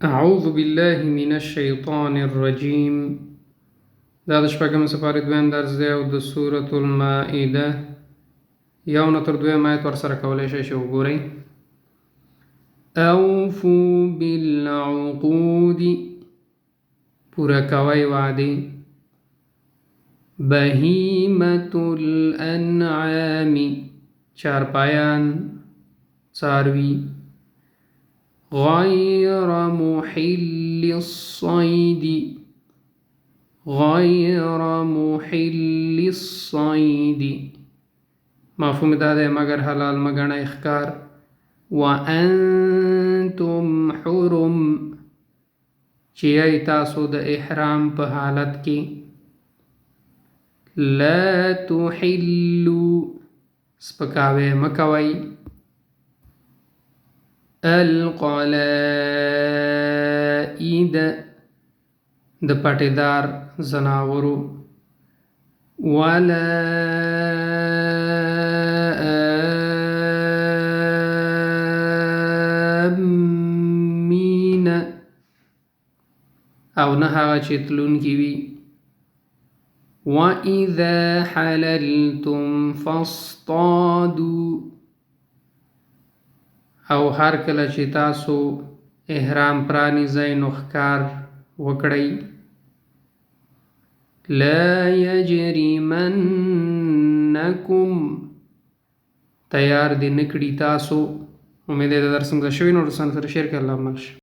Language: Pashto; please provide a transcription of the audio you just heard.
أعوذ بالله من الشيطان الرجيم. دا د شپږم سپارې دویم درس دی او د سورة المائده یو نه تر دویم آیت ورسره کولی شئ چې وګورئ. اوفوا بالعقود، پوره کوئ وعدې. بهیمة الانعام، چارپایان څاروي. غیر محل الصید، غیر محل الصید، مفهوم دا دی مگر حلال مګنئ ښکار. وانتم حرم، چې ای تاسو د احرام په حالت کې. لا تحلوا، سپکاوی مکوئ. القلائد، د پټیدار زناورو. ولا آمین، او نه هغه چې تلونکي وي. وإذا حللتم فاصطادوا، او هر کله چې تاسو احرام پرانیزئ نو ښکار وکړئ. لا یجرمنکم، تیار دې نه کړي تاسو. امید ده درس مو زده شوی نو ورسره شیر کړئ. الله عمل شي.